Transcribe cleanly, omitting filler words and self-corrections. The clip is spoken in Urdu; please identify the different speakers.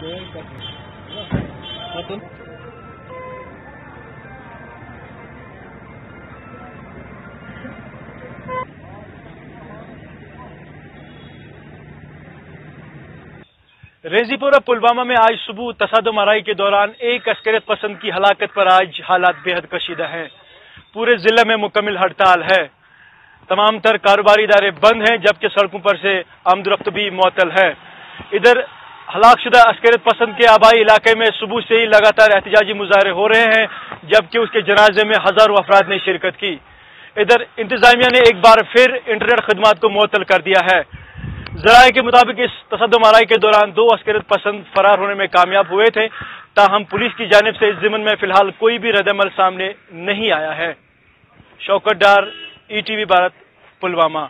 Speaker 1: ریزی پورہ پلوامہ میں آج صبح تصادم آرائی کے دوران ایک عسکریت پسند کی ہلاکت پر آج حالات بے حد کشیدہ ہیں۔ پورے ضلع میں مکمل ہڑتال ہے، تمام تر کاروباری ادارے بند ہیں، جبکہ سڑکوں پر سے آمد و رفت بھی معطل ہے۔ ادھر ہلاک شدہ عسکریت پسند کے آبائی علاقے میں صبح سے ہی لگاتار احتجاجی مظاہرے ہو رہے ہیں، جبکہ اس کے جنازے میں ہزاروں افراد نے شرکت کی۔ ادھر انتظامیہ نے ایک بار پھر انٹرنیٹ خدمات کو معطل کر دیا ہے۔ ذرائع کے مطابق اس تصادم آرائی کے دوران 2 عسکریت پسند فرار ہونے میں کامیاب ہوئے تھے، تاہم پولیس کی جانب سے اس ضمن میں فی الحال کوئی بھی رد عمل سامنے نہیں آیا ہے۔ شوکت ڈار، ETV بھارت، پلوامہ۔